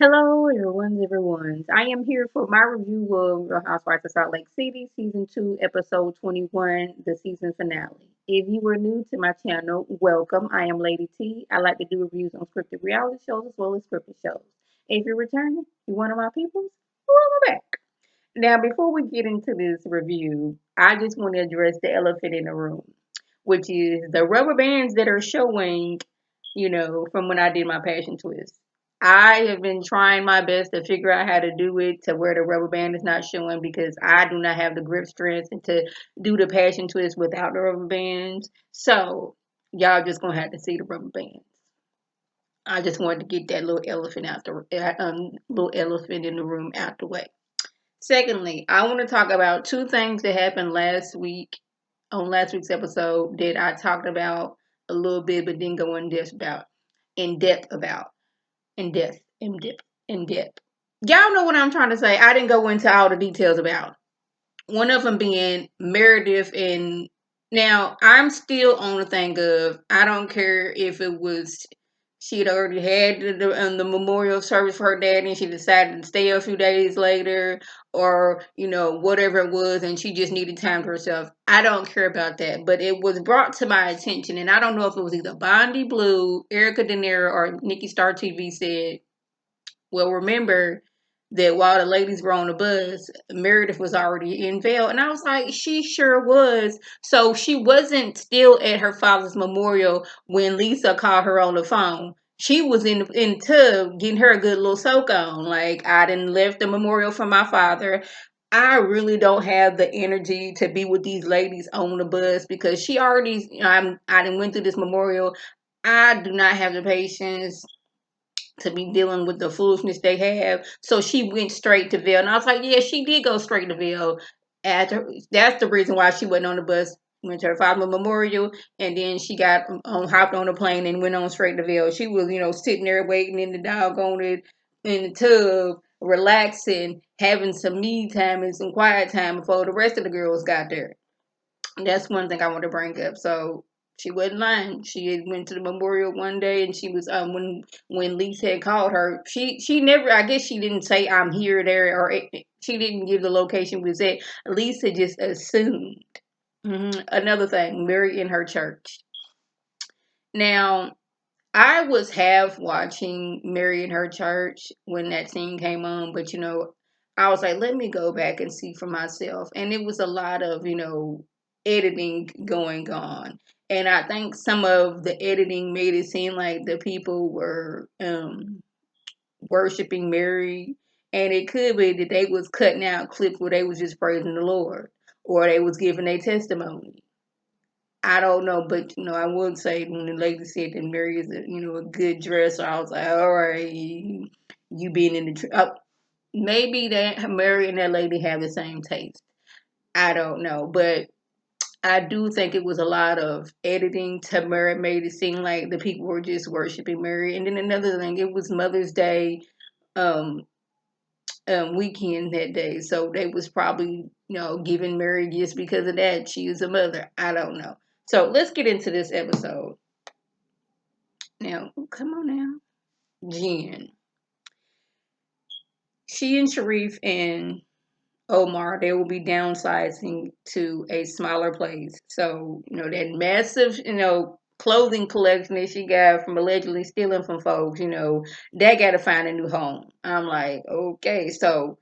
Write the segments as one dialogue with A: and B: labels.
A: Hello, everyone's. I am here for my review of Real Housewives of Salt Lake City, Season 2, Episode 21, the season finale. If you are new to my channel, welcome. I am Lady T. I like to do reviews on scripted reality shows as well as scripted shows. If you're returning, you're one of my peoples, welcome back. Now, before we get into this review, I just want to address the elephant in the room, which is the rubber bands that are showing, from when I did my passion twist. I have been trying my best to figure out how to do it to where the rubber band is not showing because I do not have the grip strength to do the passion twist without the rubber bands. So, y'all just gonna have to see the rubber bands. I just wanted to get that little elephant in the room out the way. Secondly, I want to talk about two things that happened last week on last week's episode that I talked about a little bit but didn't go in depth about in depth in depth in depth. Y'all know what I'm trying to say. I didn't go into all the details about. One of them being Meredith, and now I'm still on the thing of I don't care if it was she had already had the memorial service for her dad and she decided to stay a few days later, or whatever it was, and she just needed time for herself. I don't care about that, but it was brought to my attention, and I don't know if it was either Bondi Blue, Erica De Niro, or Nikki Star TV said, well, remember that while the ladies were on the bus, Meredith was already in jail. And I was like, she sure was. So she wasn't still at her father's memorial when Lisa called her on the phone. She was in tub getting her a good little soak on. Like, I didn't left the memorial for my father. I really don't have the energy to be with these ladies on the bus because she already, I didn't went through this memorial. I do not have the patience to be dealing with the foolishness they have. So she went straight to Vail. And I was like, yeah, she did go straight to Vail. That's the reason why she wasn't on the bus. Went to her father's memorial, and then she got hopped on the plane and went on straight to Vail. She was, sitting there waiting in the doggone it in the tub, relaxing, having some me time and some quiet time before the rest of the girls got there. That's one thing I want to bring up. So she wasn't lying. She had went to the memorial one day, and she was when Lisa had called her. She never. I guess she didn't say I'm here, there, or she didn't give the location was at. Lisa just assumed. Another thing, Mary in her church. Now I was half watching Mary in her church when that scene came on, but I was like, let me go back and see for myself. And it was a lot of, editing going on. And I think some of the editing made it seem like the people were worshiping Mary. And it could be that they was cutting out clips where they was just praising the Lord or they was giving a testimony. I don't know, but I would say when the lady said that Mary is a good dresser, I was like, all right, you being in the maybe that Mary and that lady have the same taste. I don't know, but I do think it was a lot of editing to Mary made it seem like the people were just worshiping Mary. And then another thing, it was Mother's Day um weekend that day, so they was probably giving Mary gifts because of that. She is a mother. I don't know. So let's get into this episode. Now, come on now. Jen. She and Sharif and Omar, they will be downsizing to a smaller place. So, that massive, clothing collection that she got from allegedly stealing from folks, they got to find a new home. I'm like, okay. So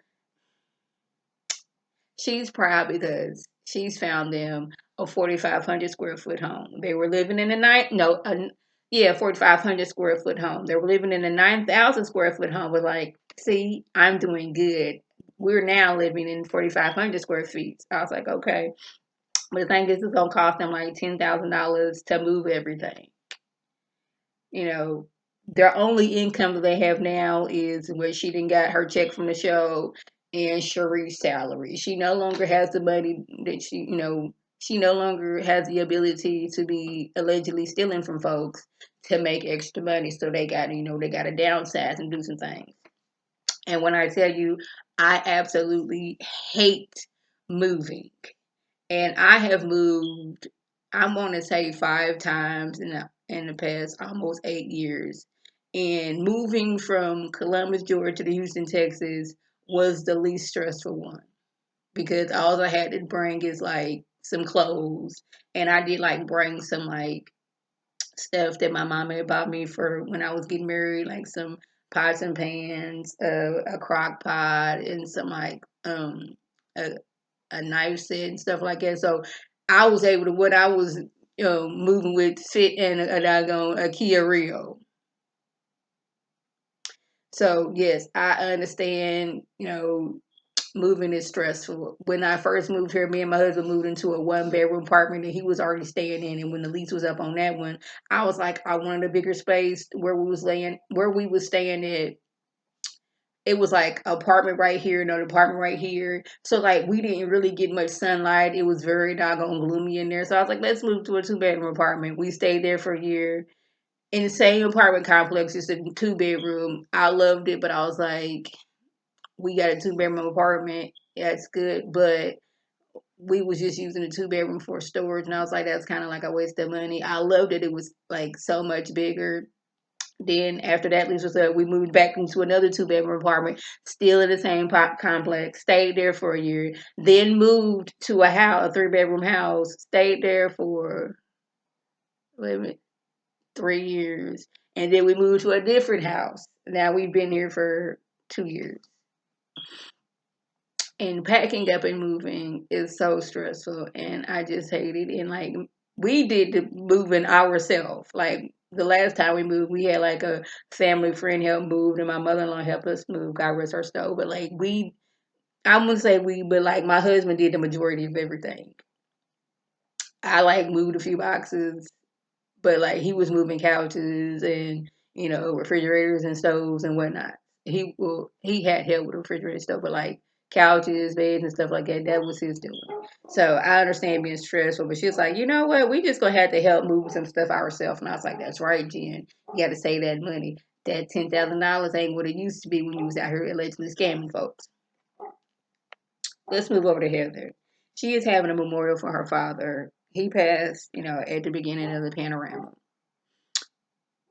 A: she's proud because she's found them a 4,500 square foot home. They were living in a 4,500 square foot home. They were living in a 9,000 square foot home. But like, see, I'm doing good. We're now living in 4,500 square feet. I was like, okay. But the thing is, it's gonna cost them like $10,000 to move everything. Their only income that they have now is where she didn't got her check from the show and Cherie's salary. She no longer has the money that she no longer has the ability to be allegedly stealing from folks to make extra money. So they got to downsize and do some things. And when I tell you, I absolutely hate moving. And I have moved, I'm going to say 5 times in the past almost 8 years. And moving from Columbus, Georgia to Houston, Texas was the least stressful one because all I had to bring is like some clothes. And I did like bring some like stuff that my mom had bought me for when I was getting married, like some pots and pans, a crock pot, and some like a, a knife set and stuff like that. So I was able to what I was moving with fit in a Kia Rio. So yes, I understand. Moving is stressful. When I first moved here, me and my husband moved into a 1 bedroom apartment that he was already staying in. And when the lease was up on that one, I was like, I wanted a bigger space where we was staying at. It was like apartment right here, another apartment right here. So like we didn't really get much sunlight. It was very doggone gloomy in there. So I was like, let's move to a 2 bedroom apartment. We stayed there for a year in the same apartment complex. It's a 2 bedroom. I loved it, but I was like, we got a 2 bedroom apartment. Yeah, it's good, but we was just using the 2 bedroom for storage, and I was like, that's kind of like a waste of money. I loved it. It was like so much bigger. Then after that lease was up, we moved back into another 2 bedroom apartment, still in the same complex. Stayed there for a year. Then moved to a 3 bedroom house. Stayed there for wait a minute, 3 years, and then we moved to a different house. Now we've been here for 2 years. And packing up and moving is so stressful, and I just hate it. And like we did the moving ourselves. Like the last time we moved, we had like a family friend help move, and my mother-in-law helped us move. God rest her soul. But like I wouldn't say we, but like my husband did the majority of everything. I like moved a few boxes, but like he was moving couches and refrigerators and stoves and whatnot. He had help with refrigerator stuff, but like couches, beds, and stuff like that, that was his doing. So I understand being stressful, but she was like, you know what, we just gonna have to help move some stuff ourselves. And I was like, that's right, Jen. You got to save that money. That $10,000 ain't what it used to be when you was out here allegedly scamming folks. Let's move over to Heather. She is having a memorial for her father. He passed, at the beginning of the panorama.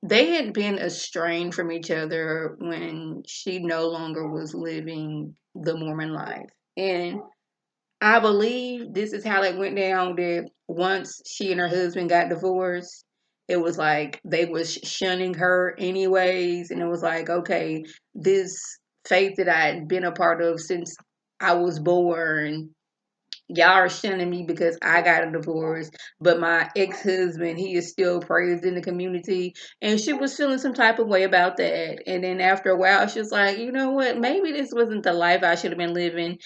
A: They had been estranged from each other when she no longer was living the Mormon life. And I believe this is how it went down that once she and her husband got divorced, it was like they was shunning her anyways. And it was like, okay, this faith that I had been a part of since I was born, y'all are shunning me because I got a divorce, but my ex-husband, he is still praised in the community. And she was feeling some type of way about that. And then after a while, she was like, you know what? Maybe this wasn't the life I should have been living.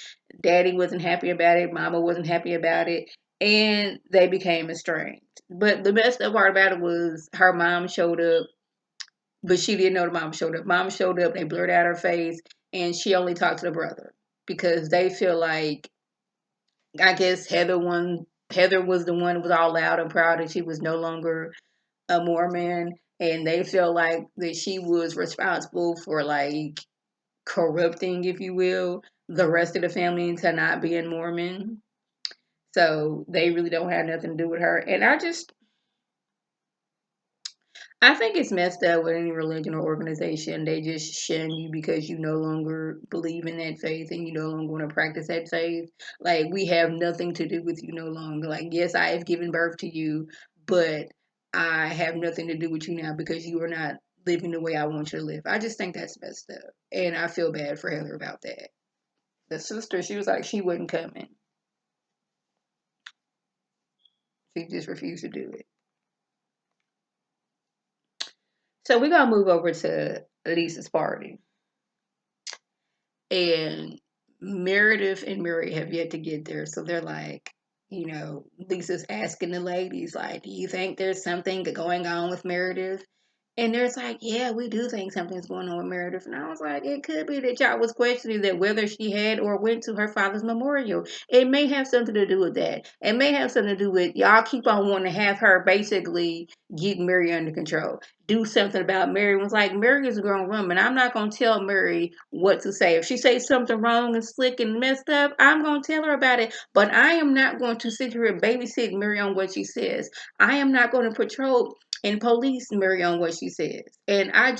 A: Daddy wasn't happy about it. Mama wasn't happy about it. And they became estranged. But the best part about it was her mom showed up, but she didn't know the mom showed up. Mom showed up, they blurred out her face, and she only talked to the brother because they feel like I guess Heather was the one who was all loud and proud that she was no longer a Mormon, and they felt like that she was responsible for like corrupting, if you will, the rest of the family into not being Mormon. So they really don't have nothing to do with her. And I think it's messed up with any religion or organization. They just shun you because you no longer believe in that faith and you no longer want to practice that faith. Like, we have nothing to do with you no longer. Like, yes, I have given birth to you, but I have nothing to do with you now because you are not living the way I want you to live. I just think that's messed up. And I feel bad for Heather about that. The sister, she was like, she wasn't coming. She just refused to do it. So we're going to move over to Lisa's party. And Meredith and Mary have yet to get there. So they're like, Lisa's asking the ladies, like, do you think there's something going on with Meredith? And there's like, yeah, we do think something's going on with Meredith. And I was like, it could be that y'all was questioning that whether she had or went to her father's memorial. It may have something to do with that. It may have something to do with y'all keep on wanting to have her basically get Mary under control. Do something about Mary. Was like, Mary is a grown woman. I'm not going to tell Mary what to say. If she says something wrong and slick and messed up, I'm going to tell her about it. But I am not going to sit here and babysit Mary on what she says. I am not going to patrol and police Mary on what she says. And I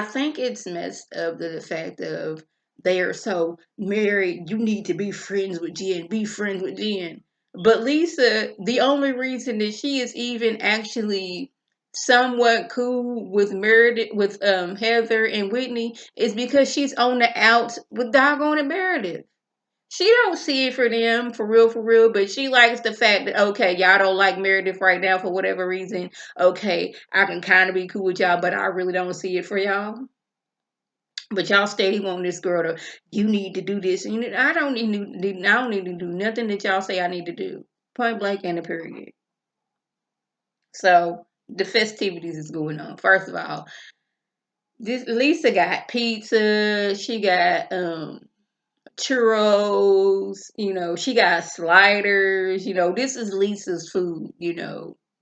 A: think it's messed up the fact of they are so married. You need to be friends with Jen. Be friends with Jen. But Lisa, the only reason that she is even actually somewhat cool with Meredith, with Heather and Whitney, is because she's on the outs with doggone it Meredith. She don't see it for them for real, but she likes the fact that okay, y'all don't like Meredith right now for whatever reason. Okay, I can kind of be cool with y'all, but I really don't see it for y'all. But y'all steady want this girl to, you need to do this. And I don't need to do nothing that y'all say I need to do. Point blank and a period. So the festivities is going on. First of all, this Lisa got pizza. She got churros, she got sliders, this is Lisa's food,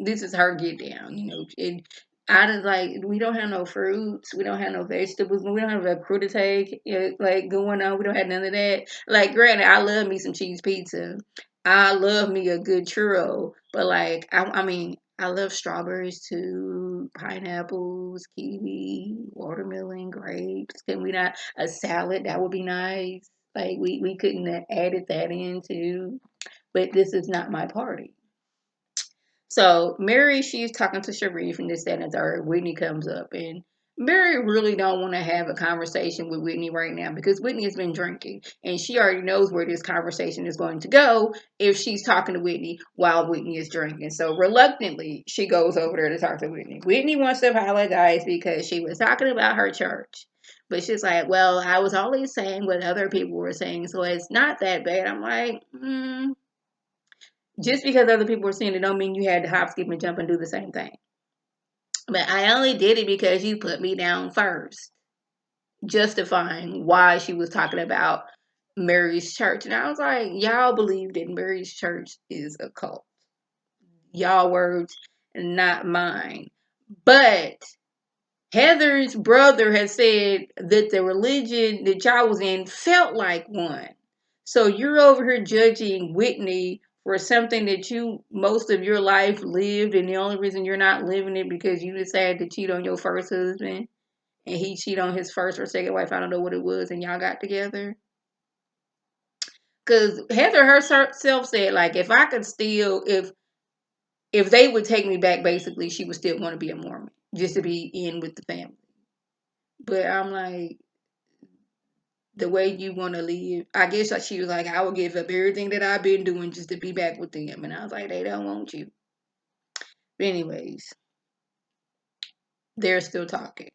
A: this is her get down, and I was like, we don't have no fruits, we don't have no vegetables, we don't have a crudité, like going on, we don't have none of that. Like, granted, I love me some cheese pizza, I love me a good churro, but like, I mean, I love strawberries too, pineapples, kiwi, watermelon, grapes. Can we not a salad? That would be nice. Like we couldn't have added that in too. But this is not my party. So Mary, she's talking to Sharif and this, that, and the third. Whitney comes up and Mary really don't want to have a conversation with Whitney right now because Whitney has been drinking and she already knows where this conversation is going to go if she's talking to Whitney while Whitney is drinking. So reluctantly, she goes over there to talk to Whitney. Whitney wants to apologize because she was talking about her church. But she's like, well, I was always saying what other people were saying, so it's not that bad. I'm like, just because other people were saying it don't mean you had to hop, skip, and jump and do the same thing. But I only did it because you put me down first, justifying why she was talking about Mary's church. And I was like, y'all believe that Mary's church is a cult. Y'all words, not mine. But Heather's brother had said that the religion that y'all was in felt like one. So you're over here judging Whitney for something that you most of your life lived, and the only reason you're not living it because you decided to cheat on your first husband and he cheated on his first or second wife. I don't know what it was, and y'all got together. Because Heather herself said, like, if I could still, if they would take me back, basically, she would still want to be a Mormon just to be in with the family. But I'm like, the way you want to live. I guess like she was like, I would give up everything that I've been doing just to be back with them. And I was like, they don't want you. But anyways, they're still talking.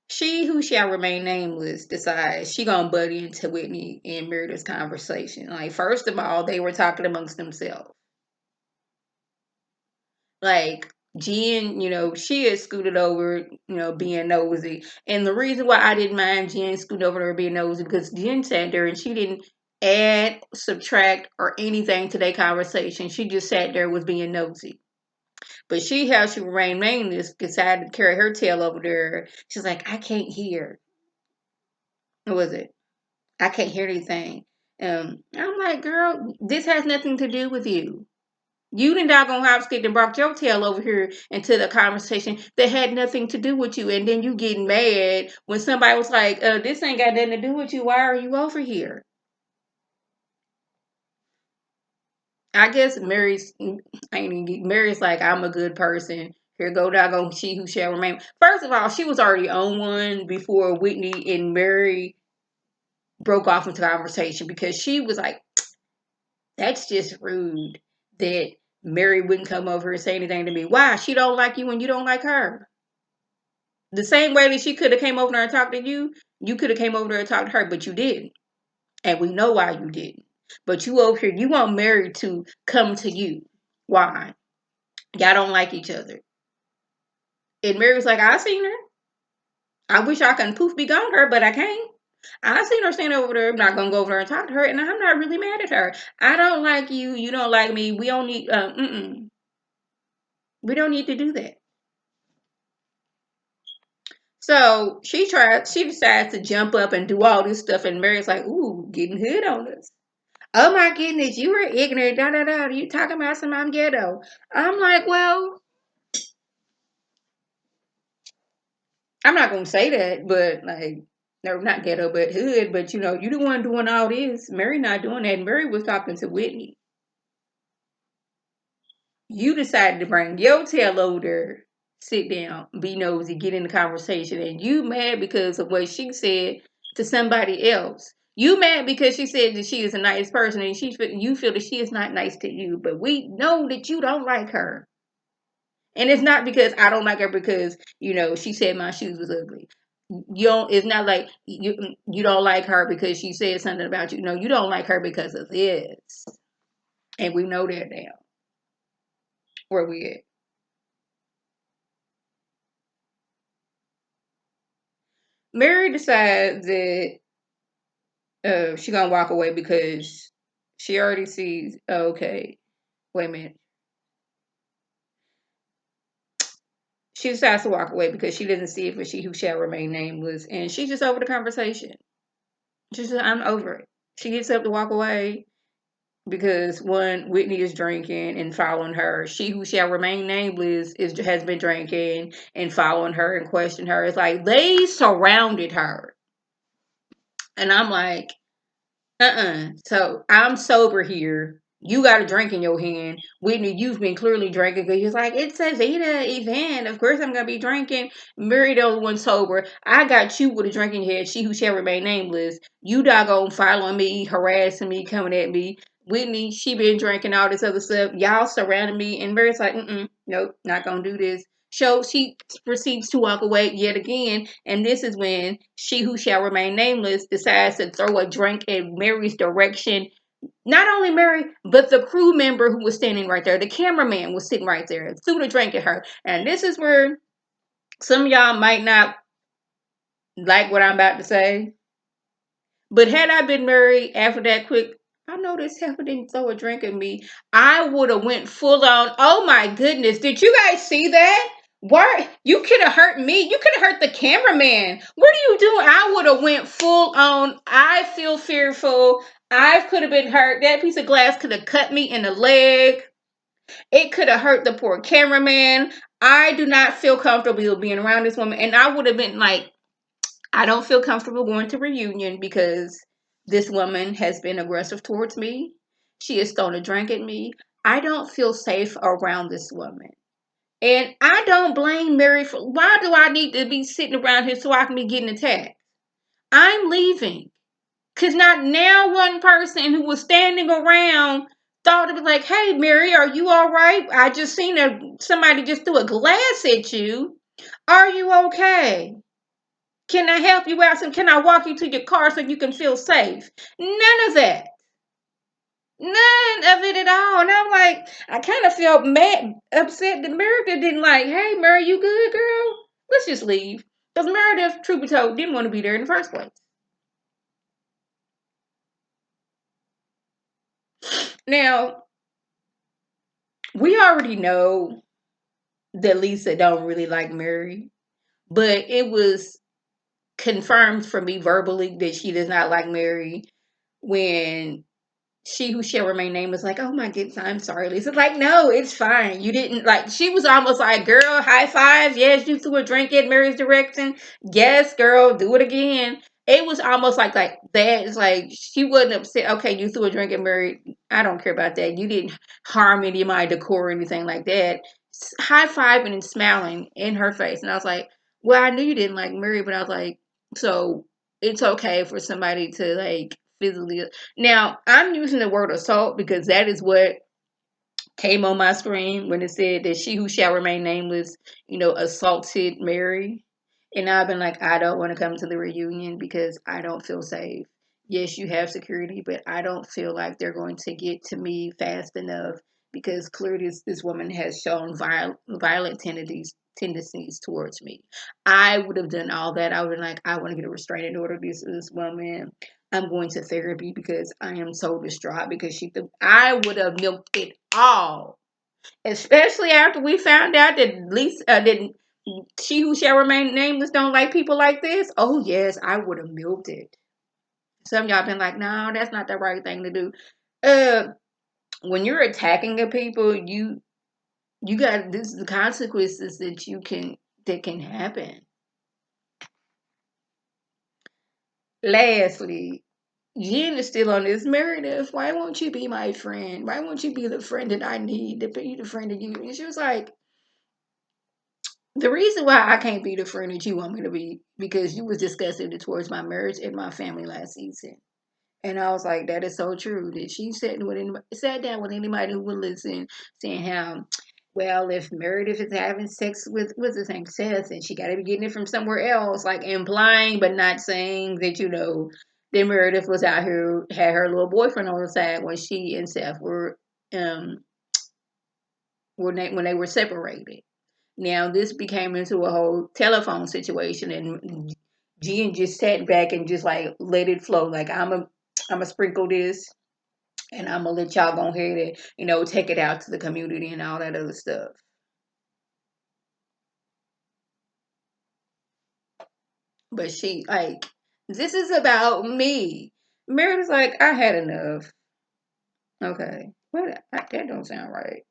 A: She who shall remain nameless decides she gonna buddy into Whitney and Meredith's conversation. Like, first of all, they were talking amongst themselves. Like Jen, she had scooted over, being nosy. And the reason why I didn't mind Jen scooting over there being nosy because Jen sat there and she didn't add, subtract, or anything to their conversation. She just sat there was being nosy. But how she remained nameless, decided to carry her tail over there. She's like, I can't hear. What was it? I can't hear anything. I'm like, girl, this has nothing to do with you. You done doggone hopskip and brought your tail over here into the conversation that had nothing to do with you. And then you getting mad when somebody was like, this ain't got nothing to do with you. Why are you over here? I guess Mary's like, I'm a good person. Here go doggone she who shall remain. First of all, she was already on one before Whitney and Mary broke off into conversation because she was like, that's just rude that Mary wouldn't come over and say anything to me. Why? She don't like you and you don't like her. The same way that she could have came over there and talked to you, you could have came over there and talked to her, but you didn't. And we know why you didn't. But you over here, you want Mary to come to you. Why? Y'all don't like each other. And Mary's like, I seen her. I wish I can poof be gone her, but I can't. I seen her standing over there. I'm not gonna go over there and talk to her, and I'm not really mad at her. I don't like you. You don't like me. We don't need. We don't need to do that. So she decides to jump up and do all this stuff, and Mary's like, ooh, getting hood on us. Oh my goodness, you were ignorant, da da da. You talking about some I'm ghetto. I'm like, well, I'm not gonna say that, but like, no, not ghetto, but hood. But you the one doing all this. Mary not doing that. Mary was talking to Whitney. You decided to bring your tail over, sit down, be nosy, get in the conversation, and you mad because of what she said to somebody else. You mad because she said that she is a nice person, and you feel that she is not nice to you. But we know that you don't like her. And it's not because I don't like her because she said my shoes was ugly. You don't. It's not like you don't like her because she said something about you. No, you don't like her because of this, and we know that now. Where we at? Mary decides that she gonna walk away because she already sees. Oh, okay, wait a minute. She decides to walk away because she doesn't see it for she who shall remain nameless, and she's just over the conversation. She said, "I'm over it." She gets up to walk away, because one, Whitney is drinking and following her. She who shall remain nameless has been drinking and following her and questioning her. It's like they surrounded her, and I'm like, So I'm sober here. You got a drink in your hand. Whitney, you've been clearly drinking because you're like, it's a Zeta event. Of course I'm going to be drinking. Mary, the only one sober. I got you with a drink in your head. She who shall remain nameless. You doggone following me, harassing me, coming at me. Whitney, she been drinking all this other stuff. Y'all surrounding me. And Mary's like, nope, not going to do this. So she proceeds to walk away yet again, and this is when she who shall remain nameless decides to throw a drink in Mary's direction. Not only Mary, but the crew member who was standing right there. The cameraman was sitting right there and threw the drink at her. And this is where some of y'all might not like what I'm about to say. But had I been married after that quick, I know this heifer didn't throw a drink at me. I would have went full on. Oh my goodness! Did you guys see that? Why you could have hurt me? You could have hurt the cameraman. What are you doing? I would have went full on. I feel fearful. I could have been hurt. That piece of glass could have cut me in the leg. It could have hurt the poor cameraman. I do not feel comfortable being around this woman, and I would have been like, I don't feel comfortable going to reunion because this woman has been aggressive towards me. She has thrown a drink at me. I don't feel safe around this woman. And I don't blame Mary for why do I need to be sitting around here so I can be getting attacked? I'm leaving. Cause not now one person who was standing around thought to be like, hey Mary, are you all right? I just seen somebody just threw a glass at you. Are you okay? Can I help you out? Can I walk you to your car so you can feel safe? None of that. None of it at all. And I'm like, I kind of felt mad, upset that Meredith didn't like, hey, Mary, you good, girl? Let's just leave. Because Meredith, truth be told, didn't want to be there in the first place. Now, we already know that Lisa don't really like Mary, but it was confirmed for me verbally that she does not like Mary when she who shall remain nameless, like, oh my goodness, I'm sorry, Lisa. Like, no, it's fine. You didn't like. She was almost like, girl, high five. Yes, you threw a drink in Mary's direction. Yes, girl, do it again. It was almost like that. It's like she wasn't upset. Okay, you threw a drink at Mary. I don't care about that. You didn't harm any of my decor or anything like that. High fiving and smiling in her face, and I was like, well, I knew you didn't like Mary, but I was like, so it's okay for somebody to like physically now, I'm using the word assault because that is what came on my screen when it said that she who shall remain nameless, assaulted Mary. And I've been like, I don't want to come to the reunion because I don't feel safe. Yes, you have security, but I don't feel like they're going to get to me fast enough because clearly this woman has shown violent tendencies towards me. I would have done all that. I would have been like, I want to get a restraining order against this woman. I'm going to therapy because I am so distraught because I would have milked it all, especially after we found out that Lisa didn't. She who shall remain nameless don't like people like this. Oh yes, I would have milked it. Some of y'all been like, no, that's not the right thing to do. Uh, when you're attacking a people, you got this is the consequences that can happen. Lastly, Jen is still on this Meredith. Why won't you be my friend? Why won't you be the friend that I need to be the friend that you? And she was like, the reason why I can't be the friend that you want me to be because you was disgusted towards my marriage and my family last season. And I was like, that is so true. That she sat down with anybody who would listen, saying how, well, if Meredith is having sex with the same sex and she got to be getting it from somewhere else, like implying but not saying that, that Meredith was out here, had her little boyfriend on the side when she and Seth um, when they were separated. Now, this became into a whole telephone situation, and Jen just sat back and just like let it flow. Like I'm a sprinkle this, and I'm gonna let y'all go ahead and take it out to the community and all that other stuff. But she like, this is about me. Meredith's like, I had enough. Okay, what? That don't sound right.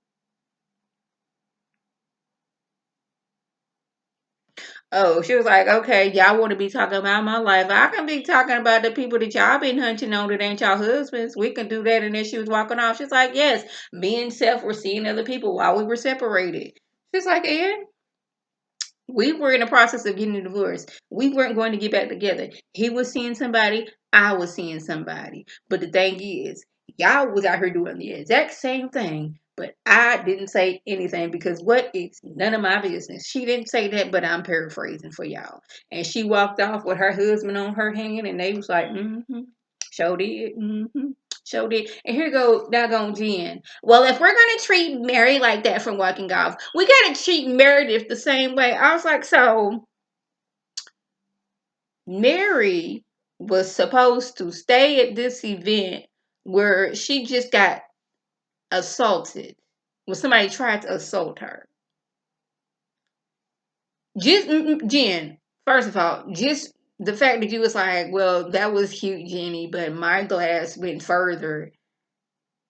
A: Oh, she was like, okay, y'all want to be talking about my life. I can be talking about the people that y'all been hunting on that ain't y'all husbands. We can do that. And then she was walking off. She's like, yes, me and Seth were seeing other people while we were separated. She's like, and we were in the process of getting a divorce. We weren't going to get back together. He was seeing somebody. I was seeing somebody. But the thing is, y'all was out here doing the exact same thing. But I didn't say anything because what? It's none of my business. She didn't say that, but I'm paraphrasing for y'all. And she walked off with her husband on her hand, and they was like, mm-hmm. Sure did. Mm-hmm. Sure did. And here go doggone Jen. Well, if we're gonna treat Mary like that from walking off, we gotta treat Meredith the same way. I was like, so Mary was supposed to stay at this event where she just got assaulted. When somebody tried to assault her. Just Jen, first of all, just the fact that you was like, well, that was cute, Jenny, but my glass went further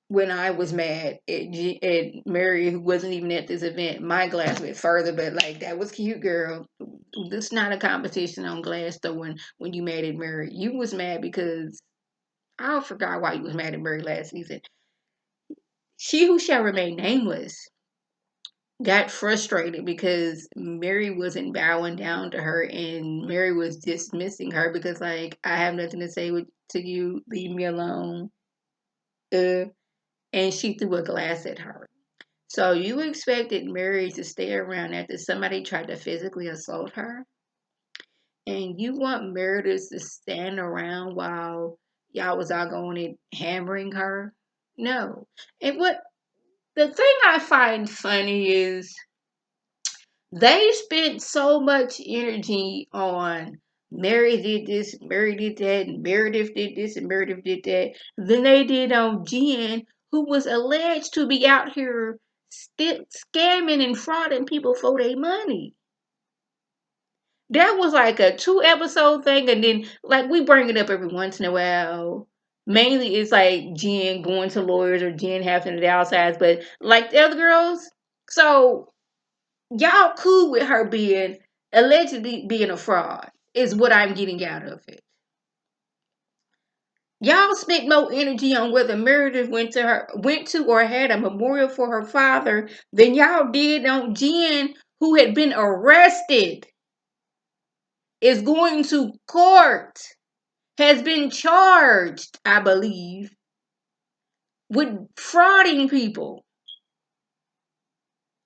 A: when I was mad at Mary, who wasn't even at this event. My glass went further, but like, that was cute, girl. This is not a competition on glass throwing when you mad at Mary. You was mad because I forgot why you was mad at Mary last season. She who shall remain nameless got frustrated because Mary wasn't bowing down to her and Mary was dismissing her because like, I have nothing to say to you, leave me alone. And she threw a glass at her. So you expected Mary to stay around after somebody tried to physically assault her? And you want Meredith to stand around while y'all was all going and hammering her? No. And what the thing I find funny is they spent so much energy on Mary did this, Mary did that, and Meredith did this, and Meredith did that, than they did on Jen, who was alleged to be out here scamming and frauding people for their money. That was like a 2 episode thing, and then like we bring it up every once in a while. Mainly it's like Jen going to lawyers or Jen having to downsize, but like the other girls, so y'all cool with her being allegedly being a fraud is what I'm getting out of it. Y'all spent more energy on whether Meredith went to or had a memorial for her father than y'all did on Jen, who had been arrested, is going to court, has been charged, I believe, with frauding people.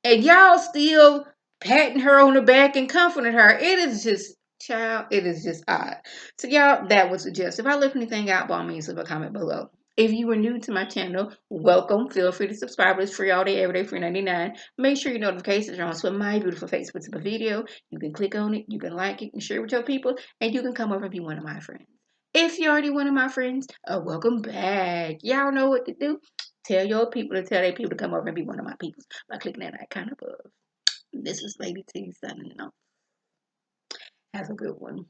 A: And y'all still patting her on the back and comforting her. It is just, child, it is just odd. So, y'all, that was just. If I left anything out, by all means, leave a comment below. If you are new to my channel, welcome. Feel free to subscribe. It's free all day, every day, free 99. Make sure your notifications are on so my beautiful face puts up a video. You can click on it, you can like it, and share it with your people, and you can come over and be one of my friends. If you're already one of my friends, welcome back. Y'all know what to do. Tell your people to tell their people to come over and be one of my people by clicking that icon above. This is Lady T signing off. Have a good one.